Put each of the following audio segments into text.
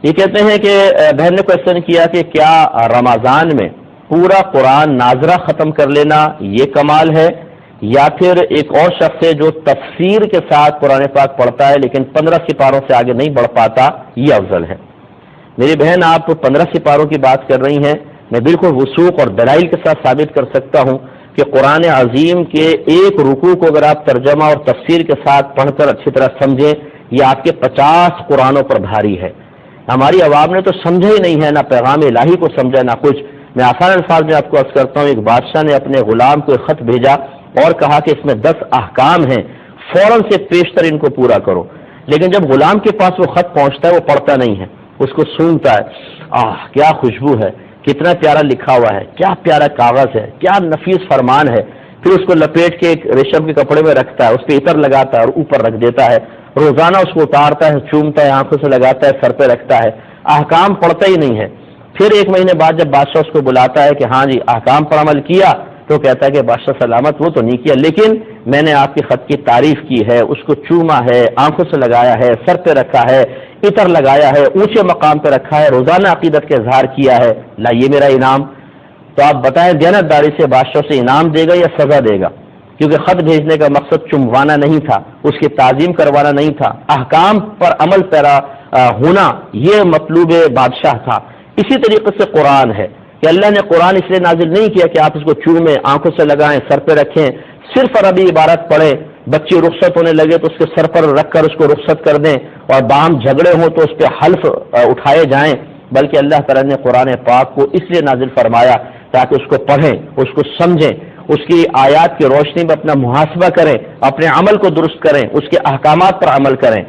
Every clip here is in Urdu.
یہ کہتے ہیں کہ بہن نے کوشچن کیا کہ کیا رمضان میں پورا قرآن ناظرہ ختم کر لینا یہ کمال ہے، یا پھر ایک اور شخص ہے جو تفسیر کے ساتھ قرآن پاک پڑھتا ہے لیکن 15 سپاروں سے آگے نہیں بڑھ پاتا، یہ افضل ہے؟ میری بہن، آپ 15 سپاروں کی بات کر رہی ہیں، میں بالکل وثوق اور دلائل کے ساتھ ثابت کر سکتا ہوں کہ قرآن عظیم کے ایک رکوع کو اگر آپ ترجمہ اور تفسیر کے ساتھ پڑھ کر اچھی طرح سمجھیں، یہ آپ کے 50 قرآنوں پر بھاری ہے۔ ہماری عوام نے تو سمجھا ہی نہیں ہے، نہ پیغام الہی کو سمجھا نہ کچھ۔ میں آسان الفاظ میں آپ کو عرض کرتا ہوں، ایک بادشاہ نے اپنے غلام کو ایک خط بھیجا اور کہا کہ اس میں 10 احکام ہیں، فوراً سے پیشتر ان کو پورا کرو۔ لیکن جب غلام کے پاس وہ خط پہنچتا ہے وہ پڑھتا نہیں ہے، اس کو سونگتا ہے، کیا خوشبو ہے، کتنا پیارا لکھا ہوا ہے، کیا پیارا کاغذ ہے، کیا نفیس فرمان ہے۔ پھر اس کو لپیٹ کے ایک ریشم کے کپڑے میں رکھتا ہے، اس پہ عطر لگاتا ہے اور اوپر رکھ دیتا ہے، روزانہ اس کو اتارتا ہے، چومتا ہے، آنکھوں سے لگاتا ہے، سر پہ رکھتا ہے، احکام پڑھتا ہی نہیں ہے۔ پھر ایک مہینے بعد جب بادشاہ اس کو بلاتا ہے کہ ہاں جی احکام پر عمل کیا، تو کہتا ہے کہ بادشاہ سلامت، وہ تو نہیں کیا، لیکن میں نے آپ کے خط کی تعریف کی ہے، اس کو چوما ہے، آنکھوں سے لگایا ہے، سر پہ رکھا ہے، عطر لگایا ہے، اونچے مقام پہ رکھا ہے، روزانہ عقیدت کا اظہار کیا ہے، لائیے میرا انعام۔ تو آپ بتائیں دیانتداری سے بادشاہ سے انعام دے گا یا سزا دے گا؟ کیونکہ خط بھیجنے کا مقصد چموانا نہیں تھا، اس کی تعظیم کروانا نہیں تھا، احکام پر عمل پیرا ہونا یہ مطلوب بادشاہ تھا۔ اسی طریقے سے قرآن ہے کہ اللہ نے قرآن اس لیے نازل نہیں کیا کہ آپ اس کو چومیں، آنکھوں سے لگائیں، سر پہ رکھیں، صرف عربی عبارت پڑھیں، بچے رخصت ہونے لگے تو اس کے سر پر رکھ کر اس کو رخصت کر دیں، اور باہم جھگڑے ہوں تو اس پہ حلف اٹھائے جائیں، بلکہ اللہ تعالیٰ نے قرآن پاک کو اس لیے نازل فرمایا تاکہ اس کو پڑھیں، اس کو سمجھیں، اس کی آیات کی روشنی میں اپنا محاسبہ کریں، اپنے عمل کو درست کریں، اس کے احکامات پر عمل کریں۔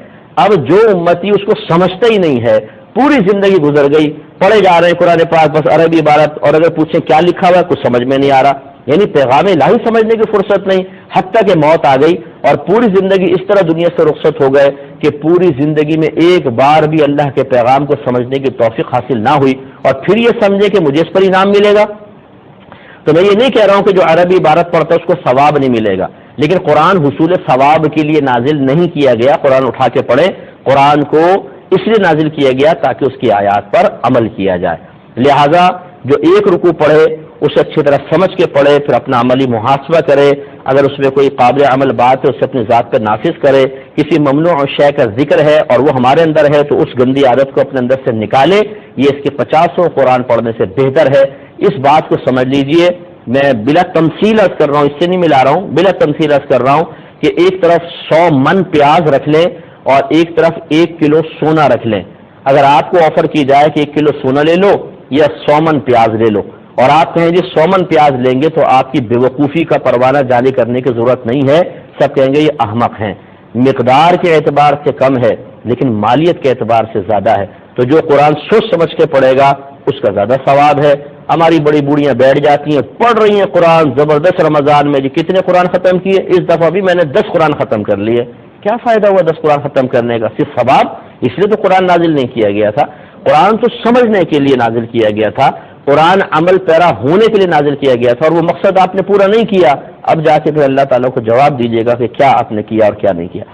اب جو امتی اس کو سمجھتا ہی نہیں ہے، پوری زندگی گزر گئی پڑھے جا رہے ہیں قرآن پاک بس عربی عبارت، اور اگر پوچھیں کیا لکھا ہوا ہے کچھ سمجھ میں نہیں آ رہا، یعنی پیغام الہی سمجھنے کی فرصت نہیں، حتیٰ کہ موت آ گئی اور پوری زندگی اس طرح دنیا سے رخصت ہو گئے کہ پوری زندگی میں ایک بار بھی اللہ کے پیغام کو سمجھنے کی توفیق حاصل نہ ہوئی، اور پھر یہ سمجھے کہ مجھے اس پر انعام ملے گا۔ تو میں یہ نہیں کہہ رہا ہوں کہ جو عربی عبارت پڑھتا ہے اس کو ثواب نہیں ملے گا، لیکن قرآن حصول ثواب کے لیے نازل نہیں کیا گیا۔ قرآن اٹھا کے پڑھیں، قرآن کو اس لیے نازل کیا گیا تاکہ اس کی آیات پر عمل کیا جائے۔ لہذا جو ایک رکوع پڑھے اسے اچھی طرح سمجھ کے پڑھے، پھر اپنا عملی محاسبہ کرے، اگر اس میں کوئی قابل عمل بات ہے اسے اپنی ذات پر نافذ کرے، کسی ممنوع شے کا ذکر ہے اور وہ ہمارے اندر ہے تو اس گندی عادت کو اپنے اندر سے نکالے، یہ اس کے 50 قرآن پڑھنے سے بہتر ہے۔ اس بات کو سمجھ لیجئے، میں بلا تمثیل عرض کر رہا ہوں، اس سے نہیں ملا رہا ہوں، بلا تمثیل عرض کر رہا ہوں کہ ایک طرف 100 من پیاز رکھ لیں اور ایک طرف 1 کلو سونا رکھ لیں۔ اگر آپ کو آفر کی جائے کہ 1 کلو سونا لے لو یا 100 من پیاز لے لو، اور آپ کہیں جی 100 من پیاز لیں گے، تو آپ کی بے وقوفی کا پروانہ جاری کرنے کی ضرورت نہیں ہے، سب کہیں گے یہ احمق ہیں۔ مقدار کے اعتبار سے کم ہے لیکن مالیت کے اعتبار سے زیادہ ہے، تو جو قرآن سوچ سمجھ کے پڑھے گا اس کا زیادہ ثواب ہے۔ ہماری بڑی بوڑھیاں بیٹھ جاتی ہیں پڑھ رہی ہیں قرآن زبردست رمضان میں، جی کتنے قرآن ختم کیے؟ اس دفعہ بھی میں نے 10 قرآن ختم کر لیے۔ کیا فائدہ ہوا 10 قرآن ختم کرنے کا؟ صرف ثواب؟ اس لیے تو قرآن نازل نہیں کیا گیا تھا، قرآن تو سمجھنے کے لیے نازل کیا گیا تھا، قرآن عمل پیرا ہونے کے لیے نازل کیا گیا تھا، اور وہ مقصد آپ نے پورا نہیں کیا، اب جا کے پھر اللہ تعالیٰ کو جواب دیجیے گا کہ کیا آپ نے کیا اور کیا نہیں کیا۔